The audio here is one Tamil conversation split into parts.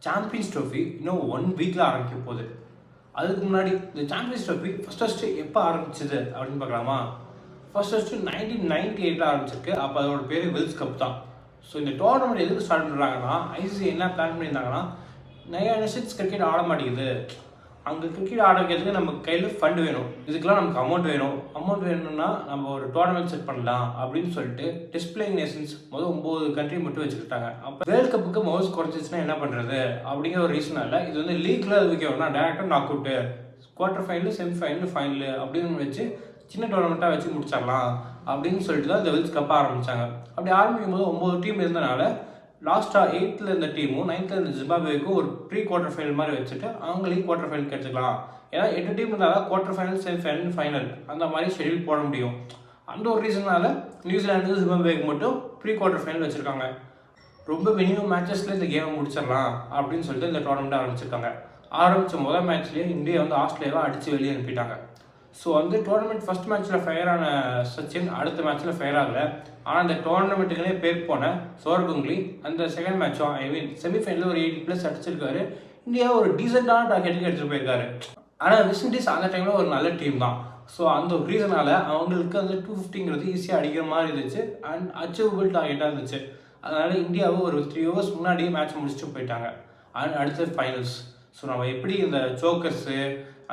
சாம்பியன்ஸ் ட்ரோஃபி இன்னும் 1 வீக்கில் ஆரம்பிக்க போகுது. அதுக்கு முன்னாடி இந்த சாம்பியன்ஸ் ட்ரோஃபி ஃபஸ்ட்டு எப்போ ஆரம்பிச்சது அப்படின்னு பார்க்கலாமா? ஃபஸ்ட்டு 1998 ஆரம்பிச்சிருக்கு. அப்போ அதோட பேர் வெல்ஸ் கப் தான். ஸோ இந்த டோர்னமெண்ட் எதுக்கு ஸ்டார்ட் பண்ணுறாங்கன்னா, ஐசிசி என்ன பிளான் பண்ணியிருந்தாங்கன்னா, நிறைய நேஷன்ஸ் கிரிக்கெட் ஆட மாட்டேங்குது, அங்கே கிரிக்கெட் ஆட வைக்கிறதுக்கு நமக்கு கையில் ஃபண்ட் வேணும், இதுக்கெல்லாம் நமக்கு அமௌண்ட் வேணும்னா நம்ம ஒரு டோர்னமெண்ட் செட் பண்ணலாம் அப்படின்னு சொல்லிட்டு டெஸ்ட் பிளேயிங் நேஷன்ஸ் 9 கண்ட்ரி மட்டும் வச்சுக்கிட்டாங்க. அப்போ வேர்ல்டு கப்புக்கு மவுஸ் குறைஞ்சிச்சுன்னா என்ன பண்ணுறது அப்படிங்கிற ஒரு ரீசனால இது வந்து லீக்கில் அது வைக்கணும்னா டேரெக்டாக knock out, quarter final, semi-final, final அப்படின்னு வச்சு சின்ன டோர்னமெண்ட்டாக வச்சு முடிச்சிடலாம் அப்படின்னு சொல்லிட்டு தான் இந்த வேர்ல்ட் கப் ஆரம்பித்தாங்க. அப்படி ஆரம்பிக்கும் போது 9 டீம் இருந்தனால லாஸ்ட்டாக 8th இருந்த டீமும் 9th இருந்த ஜிம்பாப்வேக்கும் ஒரு ப்ரீ குவார்டர் ஃபைனல் மாதிரி வச்சுட்டு அவங்களையும் குவார்டர் ஃபைனல் எடுத்துக்கலாம். ஏன்னா 8 டீம் இருந்தால் தான் குவார்டர் ஃபைனல், செமிஃபைனல், ஃபைனல் அந்த மாதிரி ஷெடியூல் போட முடியும். அந்த ஒரு ரீசனால நியூசிலாண்டு, ஜிம்பாப்வேக்கு மட்டும் ப்ரீ குவார்டர் ஃபைனல் வச்சுருக்காங்க. ரொம்ப மினிமம் மேட்சஸில் இந்த கேமை முடிச்சிடலாம் அப்படின்னு சொல்லிட்டு இந்த டோர்னமெண்ட் ஆரம்பிச்சிருக்காங்க. ஆரம்பித்த முதல் மேட்ச்லேயே இந்தியா வந்து ஆஸ்திரேலியாவை அடித்து வெளியே அனுப்பிட்டாங்க. ஸோ வந்து டோர்னமெண்ட் ஃபஸ்ட் மேட்ச்சில் ஃபயர் ஆன சச்சின் அடுத்த மேட்ச்சில் ஃபயர் ஆகலை. ஆனால் அந்த டோர்னமெண்ட்டுக்குனே பேர் போன சௌரவ் கங்குலி அந்த செகண்ட் மேட்சும் செமிஃபைனலில் ஒரு 80+ அடிச்சிருக்காரு. இந்தியா ஒரு டீசெண்டான டார்கெட்டுக்கு எடுத்துகிட்டு போயிருக்காரு. ஆனால் வெஸ்ட் இண்டீஸ் அந்த டைமில் ஒரு நல்ல டீம் தான். ஸோ அந்த ஒரு ரீசனால் அவங்களுக்கு அந்த 250 ஈஸியாக அடிக்கிற மாதிரி இருந்துச்சு அண்ட் அச்சீவபிள் டார்கெட்டாக இருந்துச்சு. அதனால் இந்தியாவை ஒரு 3 hours முன்னாடியே மேட்ச் முடிச்சுட்டு போயிட்டாங்க. அண்ட் அடுத்த ஃபைனல்ஸ். ஸோ நம்ம எப்படி இந்த சோக்கர்ஸு,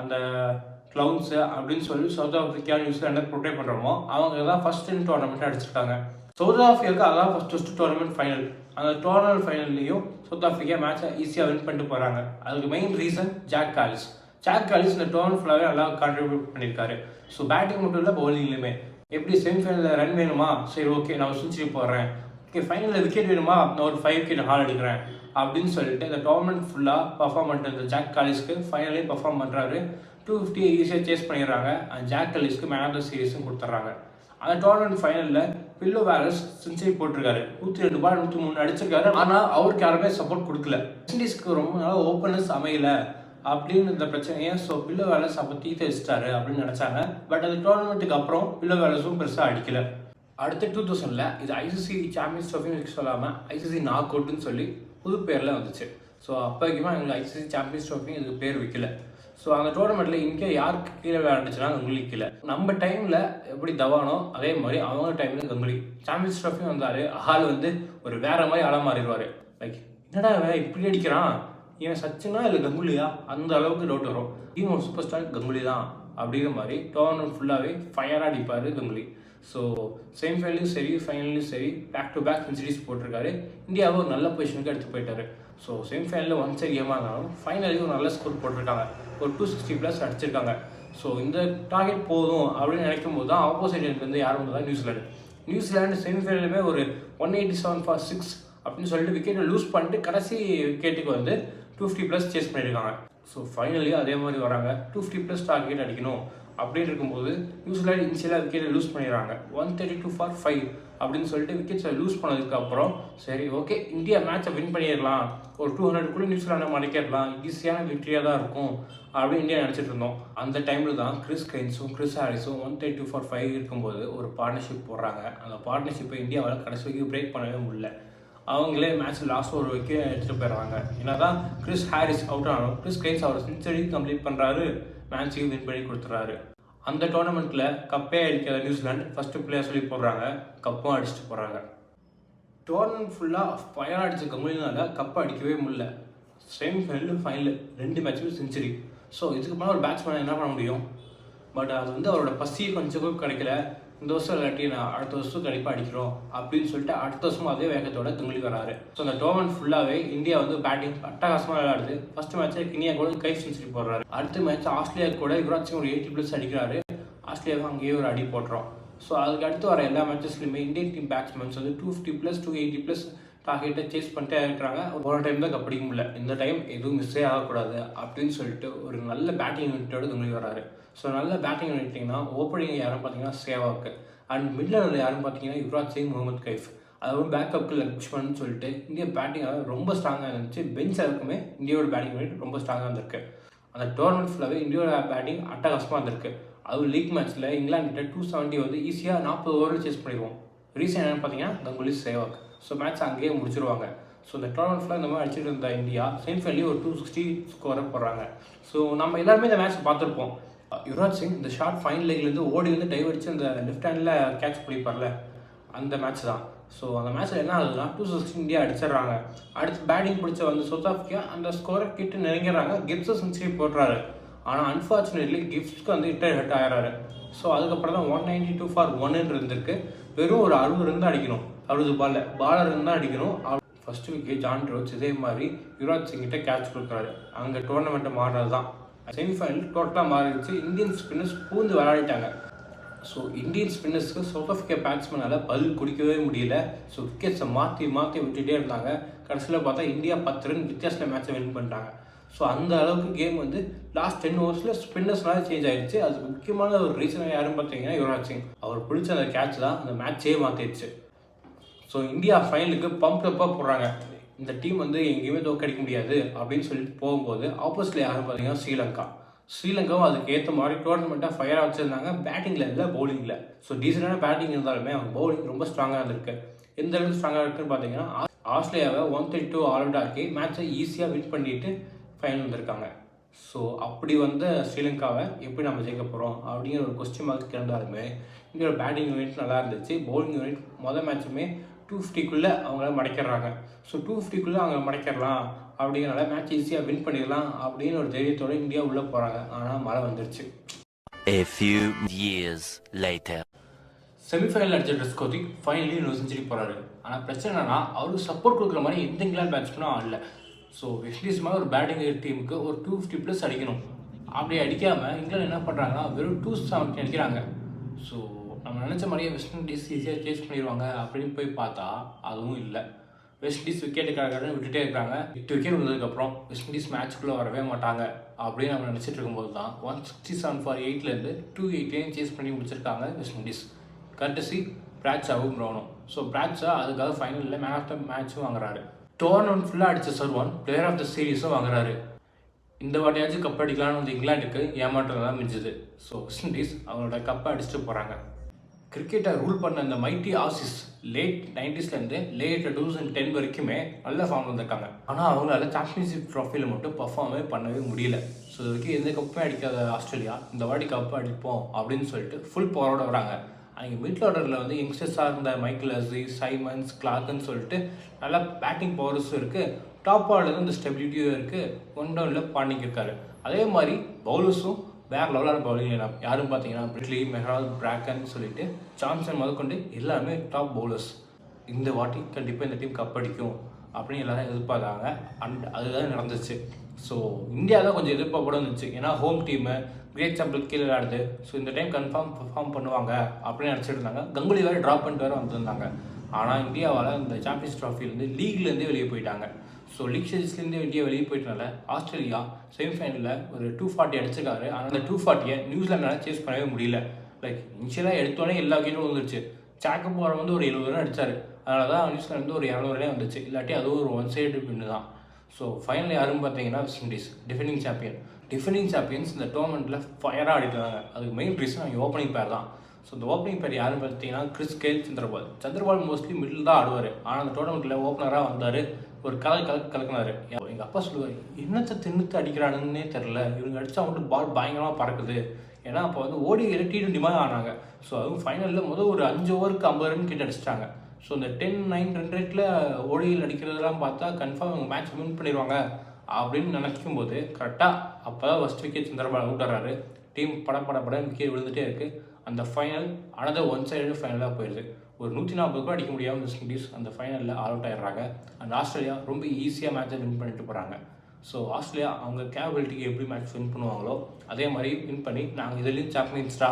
அந்த க்ளவுன்ஸு அப்படின்னு சொல்லி சவுத் ஆஃப்ரிக்கா, நியூசிலாண்டை ப்ரொடெக்ட் பண்ணுறோமோ அவங்க தான் ஃபஸ்ட் டோர்னமெண்ட் அடிச்சிருக்காங்க. சவுத் ஆஃப்ரிக்காவுக்கு அதான் ஃபஸ்ட்டு டோர்னமெண்ட் ஃபைனல். அந்த டோர்னமெண்ட் ஃபைனல்லையும் சவுத் ஆஃப்ரிக்கா மேட்சை ஈஸியாக வின் பண்ணிட்டு போகிறாங்க. அதுக்கு மெயின் ரீசன் ஜாக் காலிஸ் இந்த டோர்னமெண்ட் ஃபுல்லாகவே நல்லா கான்ட்ரிபியூட் பண்ணியிருக்காரு. ஸோ பேட்டிங் மட்டும் இல்லை, பவுலிங்லையுமே எப்படி செமிஃபைனலில் ரன் வேணுமா, சரி ஓகே நான் செஞ்சுரி போடுறேன், ஓகே ஃபைனலில் விக்கெட் வேணுமா, நான் ஒரு 5 விக்கெட் ஹால் எடுக்கிறேன் அப்படின்னு சொல்லிட்டு இந்த டோர்னமெண்ட் ஃபுல்லாக பர்ஃபார்ம் பண்ணிட்டு ஜாக் காலிஸ்க்கு ஃபைனலையும் பர்ஃபார்ம் பண்ணுறாரு. 250 ஈஸியாக சேஸ் பண்ணிடுறாங்க. அண்ட் ஜாக் காலிஸ்க்கு மேன் ஆஃப் த சீரீஸும் கொடுத்துட்றாங்க. அந்த டோர்னமெண்ட் ஃபைனலில் பில்லோ வேலஸ் செஞ்சுரி போட்டிருக்காரு. 102 பால் 103 அடிச்சிருக்காரு. ஆனால் அவருக்கு யாருமே சப்போர்ட் கொடுக்கல. வெஸ்ட் இண்டீஸ்க்கு ரொம்ப நாளாக ஓப்பனர்ஸ் அமையல அப்படின்னு இந்த பிரச்சனையை ஸோ பில்லோ வேலஸ் அப்போ தீர்த்து வச்சிட்டாரு அப்படின்னு நினச்சாங்க. பட் அந்த டோர்னமெண்ட்டுக்கு அப்புறம் பில்லோ வேலஸும் பெருசாக அடிக்கல. அடுத்த 2000 இது ஐசிசி சாம்பியன்ஸ் ட்ரோஃபின்னு சொல்லாமல் ஐசிசி நாக் அவுட்னு சொல்லி புது பேரில் வந்துச்சு. ஸோ அப்போக்குமா எங்களுக்கு ஐசிசி சாம்பியன்ஸ் ட்ரோஃபி இதுக்கு பேர் வைக்கல. ஸோ அந்த டோர்னமெண்ட்டில் இங்கே யாருக்கு கீழே விளையாண்டுச்சுன்னா கங்குலி கீழே. நம்ம டைமில் எப்படி தவானோ அதே மாதிரி அவங்க டைமில் கங்குலி சாம்பியன்ஸ் ட்ரோஃபி வந்தார். ஆள் வந்து ஒரு வேற மாதிரி ஆள மாறிடுவார். லைக் என்னடா இப்படி அடிக்கிறான், இவன் சச்சினா இல்லை கங்குலியா, அந்த அளவுக்கு டவுட் வரும். டீம் ஒரு சூப்பர் ஸ்டார் கங்குலி தான் அப்படிங்கிற மாதிரி டோர்னமெண்ட் ஃபுல்லாகவே ஃபயராக அடிப்பார் கங்குலி. ஸோ செமிஃபைனலையும் சரி, ஃபைனல்லையும் சரி பேக் டு பேக் சென்ச்சுரிஸ் போட்டிருக்காரு. இந்தியாவை ஒரு நல்ல பொசிஷனுக்கு எடுத்து போயிட்டாரு. ஸோ செமிஃபைனலில் 1 சைடு கேமாக இருந்தாலும் ஃபைனலையும் ஒரு நல்ல ஸ்கோர் போட்டிருக்காங்க. ஒரு 260+ அடிச்சிருக்காங்க. ஸோ இந்த டார்கெட் போதும் அப்படின்னு நினைக்கும் போது தான் ஆப்போசிட் வந்து யாரும் வந்ததா நியூசிலாண்டு செமிஃபைனலுமே ஒரு 187 for 6 அப்படின்னு சொல்லிட்டு விக்கெட்டை லூஸ் பண்ணிட்டு கடைசி விக்கெட்டுக்கு வந்து 250+ சேஸ் பண்ணியிருக்காங்க. ஸோ ஃபைனலியும் அதே மாதிரி வராங்க. 250+ டார்கெட் அடிக்கணும் அப்படின்னு இருக்கும்போது நியூசிலாண்டு இனிஷியலாக விக்கெட்டை லூஸ் பண்ணிடுறாங்க. 132 for 5 அப்படின்னு சொல்லிட்டு விக்கெட்ஸை லூஸ் பண்ணதுக்கப்புறம் சரி ஓகே இந்தியா மேட்சை வின் பண்ணிடலாம், ஒரு 200 நியூசிலாண்டை மடக்கிடலாம், ஈஸியான விக்டரியாக தான் இருக்கும் அப்படின்னு இந்தியா நினச்சிட்டு இருந்தோம். அந்த டைமில் தான் கிறிஸ் ஹாரிஸும் 132 for 5 இருக்கும்போது ஒரு பார்ட்னர்ஷிப் போடுறாங்க. அந்த பார்ட்னர்ஷிப்பை இந்தியாவால் கடைசி வரைக்கும் பிரேக் பண்ணவே முடியல. அவங்களே மேட்ச் லாஸ்ட் ஒரு விக்கெட் எடுத்துகிட்டு போயிடுறாங்க. ஏன்னா தான் கிறிஸ் ஹாரிஸ் அவுட் ஆனாலும் கிறிஸ் கெயின்ஸ் அவர் செஞ்சுரி கம்ப்ளீட் பண்ணுறாரு, மேட்சையும் வின் பண்ணி கொடுத்துறாரு. அந்த டோர்னமெண்ட்டில் கப்பே அடிக்காத நியூசிலாந்து ஃபஸ்ட்டு பிளேயர் சொல்லி போடுறாங்க, கப்பும் அடிச்சுட்டு போகிறாங்க. டோர்னமெண்ட் ஃபுல்லாக ஃபயர் அடித்த கம்பெனினால கப்பை அடிக்கவே முடியல. செமிஃபைனல், ஃபைனல் 2 மேட்சும் செஞ்சுரி. ஸோ இதுக்கு மேலே ஒரு பேட்ஸ்மேன் என்ன பண்ண முடியும்? பட் அது வந்து அவரோட பசி கொஞ்சம் கூட கிடைக்கல. இந்த வருஷம் இல்லாட்டி நான் அடுத்த வருஷம் கண்டிப்பாக அடிக்கிறோம் அப்படின்னு சொல்லிட்டு அடுத்த வருஷம் அதே வேகத்தோட கங்குலி வராரு. ஸோ அந்த டோர்னமெண்ட் ஃபுல்லாகவே இந்தியா வந்து பேட்டிங் அட்டகாசமாக விளையாடுது. ஃபர்ஸ்ட் மேட்ச்சை கினியா கூட கைஃப் செஞ்சுரி போடுறாரு. அடுத்த மேட்ச் ஆஸ்திரேலியா கூட யுவராஜ் சிங் ஒரு 80+ அடிக்கிறாரு. ஆஸ்திரேலியாவுக்கு அங்கேயே ஒரு அடி போட்டுறோம். ஸோ அதுக்கு அடுத்து வர எல்லா மேட்சஸ்லையுமே இந்தியன் டீம் பேட்ஸ்மேன்ஸ் வந்து 250+, 280+ டார்கெட்டை சேஸ் பண்ணிட்டே இருக்கிறாங்க. ஒரு டைம் தான் கப் அடிக்க முடியல. இந்த டைம் எதுவும் மிஸ்ஸே ஆகக்கூடாது அப்படின்னு சொல்லிட்டு ஒரு நல்ல பேட்டிங் யூனிட்டோட கங்குலி வராரு. ஸோ நல்ல பேட்டிங் யூனிட்டிங்கன்னா ஓப்பனிங் யாரும் பார்த்தீங்கன்னா சேவாக்கு, அண்ட் மிடில் யாரும் பார்த்தீங்கன்னா யுவராஜ் சிங், முகமது கைஃப், அதுவும் பேக்கப்புக்கு லக்ஷ்மண் சொல்லிட்டு இந்தியா பேட்டிங் ரொம்ப ஸ்ட்ராங்காக இருந்துச்சு. பெஞ்ச் அளவுக்குமே இந்தியாவோட பேட்டிங் யூனிட் ரொம்ப ஸ்ட்ராங்காக இருந்திருக்கு. அந்த டோர்னமெண்ட் ஃபுல்லாகவே இந்தியாவோட பேட்டிங் அட்டகாசமாக இருந்திருக்கு. அதுவும் லீக் மேட்ச்சில் இங்கிலாந்து 270 வந்து ஈஸியாக 40 ஓவரில் சேஸ் பண்ணிடுவோம். ரீசன் என்னென்னு பார்த்தீங்கன்னா கங்குலி, சேவாக். ஸோ மேட்ச் அங்கேயே முடிச்சிருவாங்க. ஸோ இந்த டோர்னமெண்ட்டில் இந்த மாதிரி அடிச்சுட்டு இருந்த இந்தியா செமிஃபைனலி ஒரு 260 ஸ்கோரை போடுறாங்க. ஸோ நம்ம எல்லாருமே இந்த மேட்ச் பார்த்துருப்போம். யுவராஜ் சிங் இந்த ஷார்ட் ஃபைனல் லெக்லேருந்து ஓடி வந்து டைவ் அடிச்சு அந்த லெஃப்ட் ஹேண்டில் கேட்ச் பிடிப்பார்ல, அந்த மேட்ச் தான். ஸோ அந்த மேட்ச்சில் என்ன ஆகுதுன்னா 260 இந்தியா அடிச்சிடுறாங்க. அடுத்து பேட்டிங் பிடிச்ச வந்து சவுத் ஆஃப்ரிக்கா அந்த ஸ்கோரை கிட்ட நெருங்கிறாங்க. கிப்ஸும் செஞ்சுரி போடுறாரு. ஆனால் அன்ஃபார்ச்சுனேட்லி கிப்ஸ்க்கு வந்து ஹிட் ஆகிறாரு. ஸோ அதுக்கப்புறம் தான் 192 ஃபார் 1 இருந்திருக்கு. வெறும் ஒரு 60 ரன் தான் அடிக்கணும், 60 பாலர் ரன் தான் அடிக்கணும். ஃபர்ஸ்ட் விக்கெட் ஜான் ரோட்ஸ் இதே மாதிரி யுவராஜ் சிங் கிட்ட கேட்ச் கொடுக்குறாரு. அங்கே டோர்னமெண்ட்டை மாறுறது தான். செமிஃபைனல் டோட்டலாக மாறிடுச்சு. இந்தியன் ஸ்பின்னர்ஸ் பூந்து விளையாடிட்டாங்க. ஸோ இந்தியன் ஸ்பின்னர்ஸ்க்கு சவுத் ஆஃப்ரிக்கா பேட்ஸ்மேனால் பதில் குடிக்கவே முடியல. ஸோ விக்கெட்ஸை மாற்றி விட்டுகிட்டே இருந்தாங்க. கடைசியில் பார்த்தா இந்தியா 10 ரன் வித்தியாசத்தில் மேட்சை வின் பண்ணிட்டாங்க. ஸோ அந்த அளவுக்கு கேம் வந்து லாஸ்ட் 10 ஓவர்ஸில் ஸ்பின்னர்ஸ்னால சேஞ்ச் ஆகிடுச்சு. அதுக்கு முக்கியமான ஒரு ரீசன் யாருன்னு பார்த்தீங்கன்னா யுவராஜ் சிங். அவர் பிடிச்ச அந்த கேட்ச் தான் அந்த மேட்சே மாற்றிடுச்சு. ஸோ இந்தியா ஃபைனலுக்கு பம்ப்டப்பாக போடுறாங்க. இந்த டீம் வந்து எங்கேயுமே தோக்கடிக்க முடியாது அப்படின்னு சொல்லிட்டு போகும்போது ஆப்போசிட்ல யாரும் பார்த்தீங்கன்னா ஸ்ரீலங்காவும் அதுக்கு ஏற்ற மாதிரி டோர்னமெண்ட்டாக ஃபயராக வச்சுருந்தாங்க. பேட்டிங்கில் இல்லை, பவுலிங்கில். ஸோ டீசெண்டான பேட்டிங் இருந்தாலுமே அவங்க பவுலிங் ரொம்ப ஸ்ட்ராங்காக இருந்திருக்கு. எந்த அளவுக்கு ஸ்ட்ராங்காக இருக்குன்னு பார்த்தீங்கன்னா ஆஸ்திரேலியாவை 132 ஆல் அவுட் ஆக்கி மேட்சை ஈஸியாக வின் பண்ணிட்டு ஃபைனல் வந்திருக்காங்க. ஸோ அப்படி வந்து ஸ்ரீலங்காவை எப்படி நம்ம ஜெயிக்க போகிறோம் அப்படிங்கிற ஒரு கொஸ்டின் மார்க் இருந்தாலுமே இந்தியோட பேட்டிங் யூனிட் நல்லா இருந்துச்சு. பவுலிங் யூனிட் மொதல் மேட்சுமே 250க்குள்ளே அவங்கள மடக்கிடுறாங்க. ஸோ 250க்குள்ளே அவங்க மடக்கிடலாம் அப்படிங்கிறனால மேட்ச் ஈஸியாக வின் பண்ணிடலாம் அப்படின்னு ஒரு தைரியத்தோடு இந்தியா உள்ளே போகிறாங்க. ஆனால் மழை வந்துருச்சு. A few years later. Semi-final அடிச்ச ட்ரெஸ்கோதி ஃபைனலி 100 செஞ்சுரி போகிறாரு. ஆனால் பிரச்சனை என்னன்னா அவருக்கு சப்போர்ட் கொடுக்குற மாதிரி எந்த இங்கிலாந்து பேட்ஸ்மேனும் ஆடல. ஸோ வெஸ்ட் மாதிரி ஒரு பேட்டிங் டீமுக்கு ஒரு 250+ அடிக்கணும். அப்படி அடிக்காமல் இங்கிலாந்து என்ன பண்ணுறாங்கன்னா வெறும் 270 அடிக்கிறாங்க. ஸோ நம்ம நினச்ச மாதிரியே வெஸ்ட் இண்டீஸ் ஈஸியாக சேஸ் பண்ணிடுவாங்க அப்படின்னு போய் பார்த்தா அதுவும் இல்லை. வெஸ்ட் இண்டீஸ் விக்கெட்டுக்காக விட்டுட்டே இருக்காங்க. 8 விக்கெட் வந்ததுக்கப்புறம் வெஸ்ட் இண்டீஸ் மேட்ச்க்குள்ளே வரவே மாட்டாங்க அப்படின்னு நம்ம நினச்சிட்டு இருக்கும்போது தான் 167 ஃபார் 8லேருந்து 280 சேஸ் பண்ணி முடிச்சிருக்காங்க வெஸ்ட் இண்டீஸ். கர்டசி பிராட்ஷாவும் ப்ரௌனும். ஸோ பிராட்ஷா அதுக்காக ஃபைனலில் மேன் ஆஃப் த மேட்சும் வாங்குறாரு. டோர்னமெண்ட் ஃபுல்லாக அடித்த சர்வான் பிளேயர் ஆஃப் த சீரீஸும் வாங்குறாரு. இந்த வாட்டியாச்சும் கப் அடிக்கலான்னு வந்து இங்கிலாந்துக்கு ஏமாற்றம் தான் மிஞ்சுது. ஸோ வெஸ்ட் இண்டீஸ் அவங்களோட கப்பை அடிச்சுட்டு போகிறாங்க. கிரிக்கெட்டை ரூல் பண்ண அந்த மைட்டி ஆசிஸ் லேட் 90ஸ்லேருந்து லேட் 2010 வரைக்குமே நல்ல ஃபார்ம் வந்திருக்காங்க. ஆனால் அவங்களால சாம்பியன்ஷிப் ட்ராஃபியில் மட்டும் பர்ஃபார்மே பண்ணவே முடியல. ஸோ இது வரைக்கும் எந்த கப்புமே அடிக்காத ஆஸ்திரேலியா இந்த வாட்டி கப்பு அடிப்போம் அப்படின்னு சொல்லிட்டு ஃபுல் பவரோட வராங்க. அங்கே மிடில் ஆர்டரில் வந்து யங்ஸ்டர்ஸாக இருந்த மைக்கேல் ஹஸி, சைமன்ஸ், கிளார்க்குன்னு சொல்லிட்டு நல்லா பேட்டிங் பவர்ஸும் இருக்குது. டாப் ஆர்டரில் இந்த ஸ்டெபிலிட்டியும் இருக்குது. 1 டவுனில் பாண்டிங் இருக்காரு. அதே மாதிரி பவுலர்ஸும் வேறு லெவலான பவுலிங் யாரும் பார்த்தீங்கன்னா பிரிட்லி, மெஹரால், பிராக்கன் சொல்லிட்டு சாம்சன் முதற்கொண்டு எல்லாருமே டாப் பவுலர்ஸ். இந்த வாட்டி கண்டிப்பாக இந்த டீம் கப் அடிக்கும் அப்படின்னு எல்லாரும் எதிர்பார்த்தாங்க. அண்ட் அதுதான் நடந்துச்சு. ஸோ இந்தியா தான் கொஞ்சம் எதிர்பார்ப்போட இருந்துச்சு. ஏன்னா ஹோம் டீமு கிரேட் சாம்பிள் கீழே விளையாடுது. ஸோ இந்த டைம் கன்ஃபார்ம் பெர்ஃபார்ம் பண்ணுவாங்க அப்படின்னு நினச்சிட்டு இருந்தாங்க. கங்குலி வேறு ட்ராப் பண்ணிட்டு வேறு வந்திருந்தாங்க. ஆனால் இந்தியாவால் இந்த சாம்பியன்ஸ் ட்ராஃபிலேருந்து லீக்லேருந்தே வெளியே போயிட்டாங்க. ஸோ லீக் ஸ்டேஜஸ்லேருந்து இந்தியா வெளியே போயிட்டனால ஆஸ்திரேலியா செமிஃபைனலில் ஒரு 240 அடிச்சிருக்காரு. ஆனால் அந்த 240 நியூசிலாண்டால் சேஸ் பண்ணவே முடியல. லைக் இனிஷியலாக எடுத்தோடனே எல்லா விக்கெட்டும் வந்துருச்சு. சாக்கப் போகிற வந்து ஒரு 70 ரன் அடித்தார். அதனால தான் நியூசிலாந்து வந்து ஒரு 200 ரனே வந்துச்சு. இல்லாட்டி அதுவும் ஒரு 1 சைடு பின்னு தான். ஸோ ஃபைனல் யாருன்னு பார்த்தீங்கன்னா வெஸ்ட் இண்டீஸ் டிஃபெண்டிங் சாம்பியன்ஸ் இந்த டோர்னமெண்ட்டில் ஃபயராக அடிக்கிறாங்க. அதுக்கு மெயின் ரீசன் அவங்க ஓப்பனிங் பேர் தான். ஸோ இந்த ஓப்பனிங் பேர் யாருன்னு பார்த்தீங்கன்னா Chris Gayle, Chanderpaul mostly middle தான் ஆடுவார். ஆனால் அந்த டோர்னமெண்ட்டில் ஓப்பனராக வந்தார். ஒரு கலக்குனாரு. எங்கள் அப்பா சொல்லுவார், என்னத்தை தின்னுத்து அடிக்கிறானுன்னே தெரில, இவங்க அடித்தா மட்டும் பால் பயங்கரமாக பறக்குது. ஏன்னா அப்போ வந்து ஓடி T20 மாதிரி ஆனாங்க. ஸோ அதுவும் ஃபைனலில் ஒரு 5 ஓவருக்கு 50 ரன் கிட்ட அடிச்சிட்டாங்க. ஸோ இந்த 10-9 ரன் ரேட்டில் ஓடியில் அடிக்கிறதெல்லாம் பார்த்தா கன்ஃபார்ம் அவங்க மேட்ச் வின் பண்ணிடுவாங்க அப்படின்னு நினைக்கும் போது கரெக்டாக அப்போ தான் ஃபஸ்ட் விக்கெட் சந்திரபால் அவுட் ஆகிறாரு. டீம் பட விக்கெட் விழுந்துகிட்டே இருக்குது. அந்த ஃபைனல் அனதர் 1 சைடு ஃபைனலாக போயிடுது. ஒரு 140 கூட அடிக்க முடியாமல் வெஸ்ட் இண்டீஸ் அந்த ஃபைனலில் ஆல் அவுட் ஆகிடுறாங்க. அண்ட் ஆஸ்திரேலியா ரொம்ப ஈஸியாக மேட்சை வின் பண்ணிட்டு போகிறாங்க. ஸோ ஆஸ்திரேலியா அவங்க கேபபிலிட்டிக்கு எப்படி மேட்ச் வின் பண்ணுவாங்களோ அதே மாதிரி வின் பண்ணி நாங்கள் இதுலேயும் சாம்பியன்ஸ்டா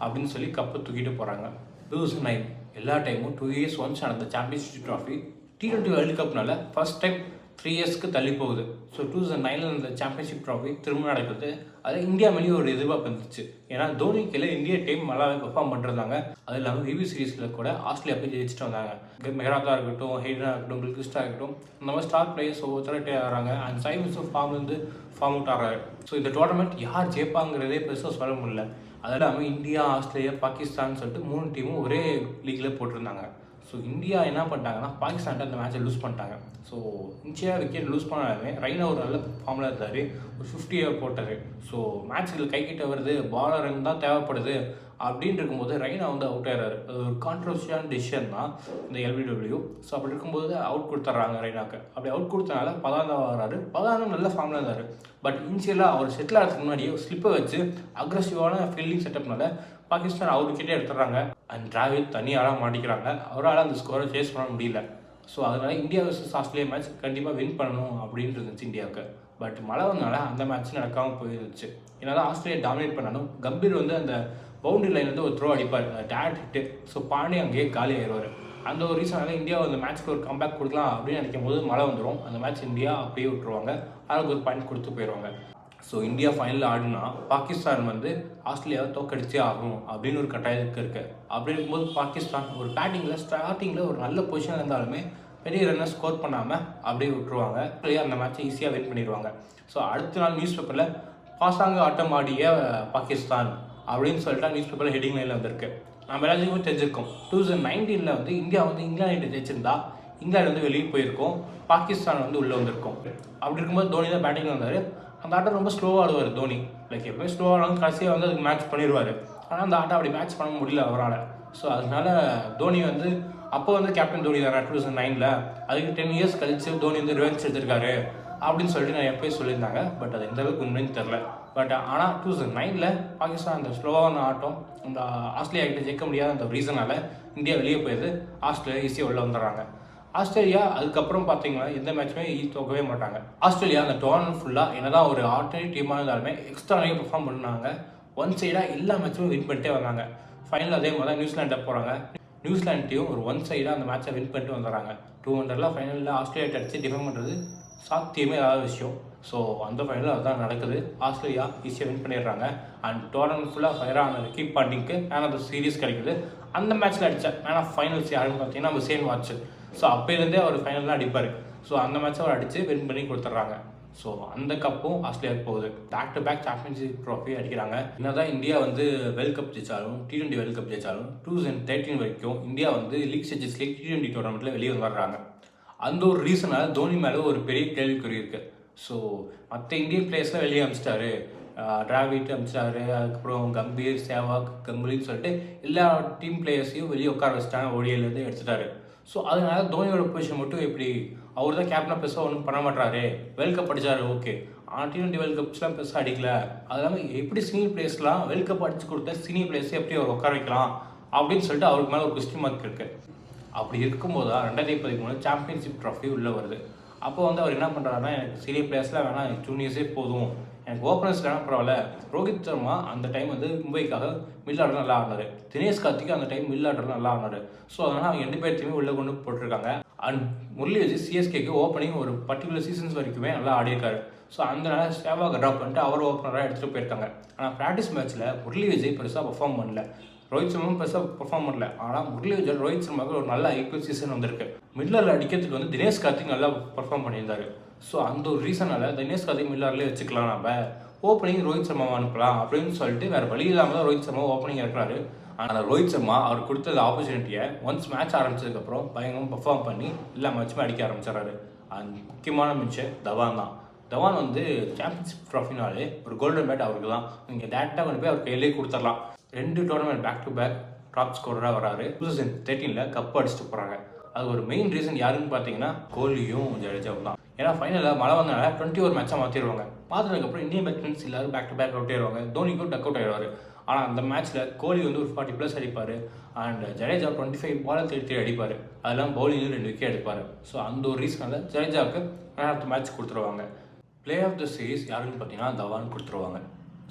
அப்படின்னு சொல்லி கப்பை தூக்கிட்டு போகிறாங்க. 2009 எல்லா டைமும் 2 இயர்ஸ் ஒன்ஸ் நடந்த சாம்பியன்ஷிப் ட்ராஃபி T20 வேர்ல்டு கப்னால ஃபர்ஸ்ட் டைம் 3 இயர்ஸ்க்கு தள்ளி போகுது. ஸோ 2009 இந்த சாம்பியன்ஷிப் ட்ராஃபி திரும்ப நடக்குது. அது இந்தியா மேலேயே ஒரு எதிர்பார்ப்பு இருந்துச்சு. ஏன்னா தோனி கீழே இந்திய டீம் நல்லாவே பெர்ஃபார்ம் பண்ணுறாங்க. அது இல்லாமல் விவி சீரீஸில் கூட ஆஸ்திரேலியா போய் ஜெயிச்சுட்டு வந்தாங்க. மெஹராத்தா இருக்கட்டும், ஹெய்டனா இருக்கட்டும், கில்கிறிஸ்டா இருக்கட்டும், இந்த மாதிரி ஸ்டார் பிளேயர்ஸ் ஒவ்வொருத்தரட்டே ஆகிறாங்க. அண்ட் சைமன்ஸும் ஃபார்ம்லேருந்து ஃபார்ம் அவுட் ஆகிறாரு. ஸோ இந்த டோர்னமெண்ட் யார் ஜெயிப்பாங்கிறதே பெருசாக சொல்ல முடியல. அது இல்லாமல் இந்தியா, ஆஸ்திரேலியா, பாகிஸ்தான் சொல்லிட்டு 3 டீமும் ஒரே லீக்கில் போட்டிருந்தாங்க. ஸோ இந்தியா என்ன பண்ணிட்டாங்கன்னா பாகிஸ்தான்கிட்ட அந்த மேட்சை லூஸ் பண்ணிட்டாங்க. ஸோ இன்ச்சியாக விக்கெட் லூஸ் பண்ணாலுமே ரெய்னா ஒரு நல்ல ஃபார்மில் இருந்தார், ஒரு 50 போட்டார். ஸோ மேட்ச்சில் கை கிட்ட வருது, பாலர் ரன் தான் தேவைப்படுது அப்படின்னு இருக்கும்போது ரெய்னா வந்து அவுட் ஆகிறாரு. அது ஒரு கான்ட்ரவர்ஷியான டிசிஷன் தான் இந்த LBW. ஸோ அப்படி இருக்கும்போது அவுட் கொடுத்துட்றாங்க ரெய்னாக்கு. அப்படி அவுட் கொடுத்தனால பதான் தான் வராரு. பதானும் நல்ல ஃபார்மில் இருந்தார். பட் இனிஷியலாக அவர் செட்டில் ஆகிறதுக்கு முன்னாடியே ஸ்லிப்பை வச்சு அக்ரெசிவான ஃபீல்டிங் செட்டப்னால பாகிஸ்தான் அவர் விக்கெட்டே எடுத்துடுறாங்க. அண்ட் டிராவிட் தனியாளாக மாட்டிக்கிறாங்க. அவரால் அந்த ஸ்கோரை சேஸ் பண்ண முடியல. ஸோ அதனால் இந்தியா வர்சஸ் ஆஸ்திரேலியா மேட்ச் கண்டிப்பாக வின் பண்ணணும் அப்படின்ட்டு இருந்துச்சு இந்தியாவுக்கு. பட் மழை வந்தனால அந்த மேட்ச் நடக்காமல் போயிருந்துச்சு. ஏன்னா ஆஸ்திரேலியா டாமினேட் பண்ணாலும் கம்பீர் வந்து அந்த பவுண்டரி லைன் வந்து ஒரு த்ரோ அடிப்பார், டேட் ஹிட்டு. ஸோ பாண்டே அங்கேயே காலி ஆயிடுவார். அந்த ஒரு ரீசனால இந்தியா அந்த மேட்ச்க்கு ஒரு கம்பேக் கொடுக்கலாம் அப்படின்னு நினைக்கும் போது மழை வந்துடும். அந்த மேட்ச் இந்தியா அப்படியே விட்டுருவாங்க, அதுக்கு ஒரு பாயிண்ட் கொடுத்து போயிடுவாங்க. ஸோ இந்தியா ஃபைனலில் ஆடினா பாகிஸ்தான் வந்து ஆஸ்திரேலியாவை தோக்கடிச்சே ஆகும் அப்படின்னு ஒரு கட்டாயத்துக்கு இருக்குது. அப்படி இருக்கும்போது பாகிஸ்தான் ஒரு பேட்டிங்கில் ஸ்டார்டிங்கில் ஒரு நல்ல பொசிஷன் இருந்தாலுமே பெரிய ரன்னை ஸ்கோர் பண்ணாமல் அப்படியே விட்டுருவாங்க. அந்த மேட்ச்சை ஈஸியாக வின் பண்ணிடுவாங்க. ஸோ அடுத்த நாள் நியூஸ் பேப்பரில் பாசாங்க ஆட்டம் ஆடிய பாகிஸ்தான் அப்படின்னு சொல்லிட்டு நியூஸ் பேப்பரில் ஹெட்டிங் லைனில் வந்திருக்கு. நம்ம எல்லாத்துக்குமே தெரிஞ்சிருக்கோம் 2019 வந்து இந்தியா வந்து இங்கிலாந்து ஜெயிச்சிருந்தா இங்கிலாந்து வந்து வெளியே போயிருக்கோம், பாகிஸ்தான் வந்து உள்ளே வந்திருக்கோம். அப்படி இருக்கும்போது தோனி தான் பேட்டிங் வந்தார். அந்த ஆட்டம் ரொம்ப ஸ்லோவாக ஆடுவார் தோனி. லைக் எப்பவுமே ஸ்லோவாக ஆனாலும் கடைசியாக வந்து அதுக்கு மேட்ச் பண்ணிடுவார். ஆனால் அந்த ஆட்டம் அப்படி மேட்ச் பண்ண முடியல அவரால். ஸோ அதனால தோனி வந்து அப்போ வந்து கேப்டன் தோனி தானே 2009, அதுக்கு 10 இயர்ஸ் கழிச்சு தோனி வந்து ரிவெஞ்ச் எடுத்திருக்காரு அப்படின்னு சொல்லிட்டு நான் எப்போயும் சொல்லியிருந்தாங்க. பட் அது எந்த அளவுக்கு உண்மைன்னு தெரில. பட் ஆனால் 2009 பாகிஸ்தான் அந்த ஸ்லோவான ஆட்டம் அந்த ஆஸ்திரேலியா கிட்ட ஜெயிக்க முடியாத அந்த ரீசனால் இந்தியா வெளியே போயிடுது. ஆஸ்திரேலியா ஈஸியாக உள்ள வந்துடுறாங்க. ஆஸ்திரேலியா அதுக்கப்புறம் பார்த்தீங்கன்னா எந்த மேட்சுமே தோக்கவே மாட்டாங்க. ஆஸ்திரேலியா அந்த டோர்னமெண்ட் ஃபுல்லாக என்னதான் ஒரு ஆல்டர்னேட் டீமாக இருந்தாலுமே எக்ஸ்ட்ரா நிறைய பெர்ஃபார்ம் பண்ணாங்க. ஒன் சைடாக எல்லா மேட்சுமே வின் பண்ணிட்டே வந்தாங்க. ஃபைனல் அதே மாதிரி தான் நியூசிலாண்டை போகிறாங்க. நியூசிலாண்டையும் ஒரு ஒன் சைடாக அந்த மேட்சை வின் பண்ணிட்டு வந்துடுறாங்க. 200 ஃபைனலில் ஆஸ்திரேலியா அடித்து டிஃபெண்ட் பண்ணுறது சாத்தியமே இல்லாத விஷயம். ஸோ அந்த ஃபைனலில் அதுதான் நடக்குது. ஆஸ்திரேலியா ஈஸியாக வின் பண்ணிடுறாங்க. அண்ட் டோர்னமெண்ட் ஃபுல்லாக ஃபயர் ஆன ரிக்கி பாண்டிங்க்கு மேன் ஆஃப் த சீரீஸ் கிடைக்குது. அந்த மேட்ச்சில் அடித்த மேன் ஆஃப் ஃபைனல்ஸ் யாருன்னு பார்த்தீங்கன்னா ஹுசேன் வாட்ச். ஸோ அப்போலேருந்தே அவர் ஃபைனல்லாம் அடிப்பார். ஸோ அந்த மேட்ச்சை அவர் அடித்து வின் பண்ணி கொடுத்துட்றாங்க. ஸோ அந்த கப்பும் ஆஸ்திரேலியாவுக்கு போகுது. Back to back championship trophy அடிக்கிறாங்க. என்னதான் இந்தியா வந்து வேர்ல்ட் கப் ஜெயிச்சாலும் T20 வேர்ல்ட் கப் ஜெயிச்சாலும் 2013 வரைக்கும் இந்தியா வந்து லீக் ஸ்டேஜஸ் லீக் T20 டோர்னமெண்ட்டில் வெளியே வந்துடுறாங்க. அந்த ஒரு ரீசனால் தோனி மேலே ஒரு பெரிய கேள்விக்குறி இருக்குது. ஸோ மற்ற இந்தியன் பிளேயர்ஸ்லாம் வெளியே அமிச்சிட்டாரு, டிராவிட் அமிச்சிட்டாரு, அதுக்கப்புறம் கம்பீர், சேவாக், கங்குலின்னு சொல்லிட்டு எல்லா டீம் பிளேயர்ஸையும் வெளியே உட்கார வச்சுட்டாங்க, ODIலேருந்து எடுத்துட்டாரு. ஸோ அதனால தோனியோட பொசிஷன் மட்டும் எப்படி, அவர் தான் கேப்டனாக பெருசாக ஒன்றும் பண்ண மாட்டாரு, வேர்ல்ட் கப் அடிச்சாரு ஓகே, ஆனால் T20 வேர்ல்ட் கப்ஸ்லாம் பெருசாக அடிக்கல. அது இல்லாமல் எப்படி சீனியர் பிளேயர்ஸ்லாம் வேர்ல்ட் கப் அடிச்சு கொடுத்தா சீனியர் பிளேயர்ஸை எப்படி அவர் உட்கார வைக்கலாம் அப்படின்னு சொல்லிட்டு அவருக்கு மேலே ஒரு கொஸ்டின் மார்க் இருக்குது. அப்படி இருக்கும்போது தான் 2013 சாம்பியன்ஷிப் ட்ராஃபி உள்ளே வருது. அப்போ வந்து அவர் என்ன பண்ணுறாருன்னா, எனக்கு சீனியர் பிளேயர்ஸ்லாம் வேணாம், எனக்கு ஜூனியர்ஸே போதும், எனக்கு ஓப்பனர்ஸ் வேணால் பரவாயில்ல. ரோஹித் சர்மா அந்த டைம் வந்து மும்பைக்காக மில் ஆர்டர் நல்லா ஆடினார். தினேஷ் கார்த்திக் அந்த டைம் மில் ஆர்டர் நல்லா ஆடினார். ஸோ அதனால் அவங்க 2 பேர்த்தையுமே உள்ளே கொண்டு போட்டிருக்காங்க. அண்ட் முரளி விஜய் CSKக்கு ஓப்பனிங் ஒரு பர்டிகுலர் சீசன்ஸ் வரைக்குமே நல்லா ஆடியிருக்காரு. ஸோ அதனால சேவாக ட்ராப் பண்ணிட்டு அவர் ஓப்பனராக எடுத்துகிட்டு போயிருக்காங்க. ஆனால் ப்ராக்டிஸ் மேட்ச்சில் முரளி விஜய் பெருசாக பர்ஃபார்ம் பண்ணல, ரோஹித் சர்மாவும் பெருசாக பர்ஃபார்ம் பண்ணல. ஆனால் முரளி விஜய் ரோஹித் சர்மாவுக்கு ஒரு நல்ல IPL சீசன் வந்திருக்கு. மில்லரில் அடிக்கிறதுக்கு வந்து தினேஷ் கார்த்திக் நல்லா பர்ஃபார்ம் பண்ணியிருந்தாரு. ஸோ அந்த ஒரு ரீசனால் தினேஷ் கார்த்திக் மில்லர்லேயே வச்சுக்கலாம், நம்ம ஓப்பனிங் ரோஹித் சர்மாவை அனுப்பலாம் அப்படின்னு சொல்லிட்டு வேறு வழி இல்லாமல் தான் ரோஹித் சர்மா ஓப்பனிங் இருக்கிறாரு. ஆனால் ரோஹித் சர்மா அவர் கொடுத்த ஆப்பர்ச்சுனிட்டியை ஒன்ஸ் மேட்ச் ஆரம்பிச்சதுக்கப்புறம் பயங்கரமாக பர்ஃபார்ம் பண்ணி எல்லா மேட்சுமே அடிக்க ஆரம்பிச்சிடறாரு. அந்த முக்கியமான மேட்ச்சு தவான் தான். தவான் வந்து சாம்பியன்ஷிப் ட்ராஃபினாலே ஒரு கோல்டன் பேட் அவருக்கு தான். நீங்கள் டேரெக்டாக கொண்டு போய் அவர் கையிலே கொடுத்துடலாம். 2 tournament back to back top ஸ்கோரராக வராரு. 2013 கப் அடிச்சுட்டு போகிறாங்க. அது ஒரு மெயின் ரீசன் யாருன்னு பார்த்தீங்கன்னா கோலியும் ஜடேஜாவும் தான். ஏன்னா ஃபைனலில் மழை வந்தனால 21 மேட்சாக மாற்றிடுவாங்க. மாற்றினதுக்கப்புறம் இந்தியன் பேட்ஸ்மேன்ஸ் எல்லாரும் பேக் டு பேக் அவுட் ஆயிடுவாங்க. தோனிக்கும் டக் அவுட் ஆயிடுவார். ஆனால் அந்த மேட்ச்சில் கோலி வந்து ஒரு 40+ அடிப்பார். அண்ட் ஜடேஜா 25 பால் 33 அடிப்பார். அதெல்லாம் பவுலிங்கும் 2 விக்கெட் எடுப்பார். ஸோ அந்த ஒரு ரீசனால் ஜடேஜாவுக்கு மேன் ஆஃப் த மேட்ச் கொடுத்துருவாங்க. பிளே ஆஃப் த சீரீஸ் யாருன்னு பார்த்தீங்கன்னா தவான் கொடுத்துருவாங்க.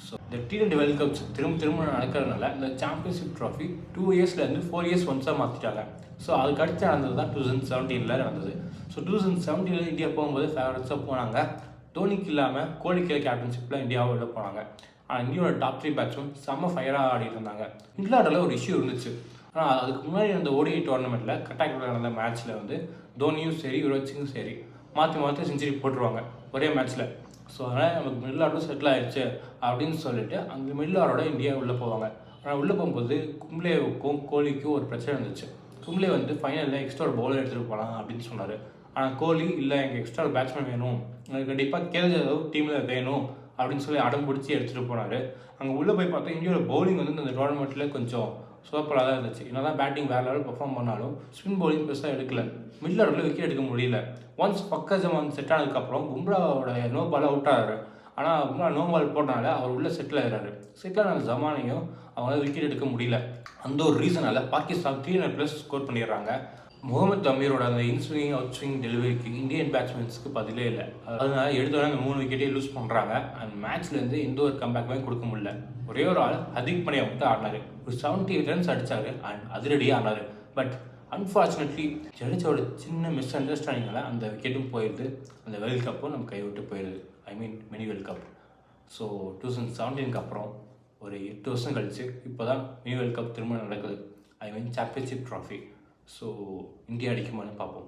ஸோ இந்த T20 வேர்ல்ட் கப்ஸ் திரும்ப நடக்கிறதுனால இந்த சாம்பியன்ஷிப் ட்ராஃபி 2 இயர்ஸ்லேருந்து 4 இயர்ஸ் ஒன்ஸாக மாற்றிட்டாங்க. ஸோ அதுக்கு அடுத்து நடந்தது தான் 2017 நடந்தது. ஸோ 2017 இந்தியா போகும்போது ஃபேவரட்ஸாக போனாங்க. தோனிக்கு இல்லாமல் கோலிக்கு கேப்டன்ஷிப்பில் இந்தியாவை வெளில போனாங்க. ஆனால் இந்தியாவோட டாப் 3 பேட்ஸ்மேன் செம்ம ஃபயராக ஆடிட்டு இருந்தாங்க. இங்கிலாண்டில் ஒரு இஷ்யூ இருந்துச்சு. ஆனால் அதுக்கு முன்னாடி அந்த ODI டோர்னமெண்ட்டில் கட்டாக்கில் நடந்த மேட்ச்சில் வந்து தோனியும் சரி யுவராஜ் சிங்கும் சரி மாற்றி செஞ்சுரி போட்டுருவாங்க ஒரே மேட்ச்சில். ஸோ அதனால் நமக்கு மிடில் ஆர்டரும் செட்டில் ஆயிடுச்சு அப்படின்னு சொல்லிட்டு அந்த மிடில் ஆர்டரோட இந்தியா உள்ளே போவாங்க. ஆனால் உள்ளே போகும்போது கும்ப்ளேவுக்கும் கோலிக்கும் ஒரு பிரச்சனை இருந்துச்சு. கும்ளே வந்து ஃபைனலில் எக்ஸ்ட்ரா ஒரு பவுலர் எடுத்துகிட்டு போகலாம் அப்படின்னு சொன்னார். ஆனால் கோலி இல்லை எனக்கு எக்ஸ்ட்ரா ஒரு பேட்ஸ்மேன் வேணும், எனக்கு கண்டிப்பாக கேஎல் ராகுல் டீமில் வேணும் அப்படின்னு சொல்லி அடம் பிடிச்சி எடுத்துகிட்டு போனார். அங்கே உள்ளே போய் பார்த்தா இந்தியாவோட பவுலிங் வந்து அந்த டோர்னமெண்ட்டில் கொஞ்சம் சூப்பராக தான் இருந்துச்சு. என்ன தான் பேட்டிங் வேறு லெவல் பெர்ஃபார்ம் பண்ணாலும் ஸ்பின் பவுலிங் பெருசாக எடுக்கல. மிடில் ஆர்டரில் விக்கெட் எடுக்க முடியல. ஒன்ஸ் பக்கர் ஜமான் செட் ஆனதுக்கப்புறம் பும்ராவோட நோ பால் அவுட் ஆகிறாரு. ஆனால் பும்ரா நோ பால் போட்டனால அவர் உள்ள செட்டில் ஆகிறாரு. செட்டில் ஆன ஜமானையும் அவங்களால விக்கெட் எடுக்க முடியல. அந்த ஒரு ரீசனால் பாகிஸ்தான் 300+ ஸ்கோர் பண்ணிடுறாங்க. முகமது அமீரோட அந்த இன்ஸ்விங் அவுட் ஸ்விங் டெலிவரிக்கு இந்தியன் பேட்ஸ்மேன்ஸ்க்கு பதிலே இல்லை. அதனால எடுத்தோடனே அந்த 3 விக்கெட்டே லூஸ் பண்ணுறாங்க. அந்த மேட்ச்லேருந்து எந்த ஒரு கம்பேக்குமே கொடுக்க முடியல. ஒரே ஒரு ஆள் ஹர்திக் பாண்டியா மட்டும் ஆடினார். ஒரு 78 ரன்ஸ் அடித்தார் அண்ட் அதிரடியாக ஆனார். பட் அன்ஃபார்ச்சுனேட்லி ஜடேஜாவோட சின்ன மிஸ் அண்டர்ஸ்டாண்டிங்னால அந்த விக்கெட்டும் போயிடுது. அந்த வேர்ல்ட் கப்பும் நம்ம கைவிட்டு போயிடுது. ஐ மீன் மினி வேர்ல்ட் கப். ஸோ 2017 அப்புறம் ஒரு 8 வருஷம் கழிச்சு இப்போ தான் மினி வேர்ல்ட் கப் திரும்ப நடக்குது. ஐ மீன் சாம்பியன்ஷிப் ட்ராஃபி. ஸோ இந்தியா அடிக்குமான்னு பார்ப்போம்.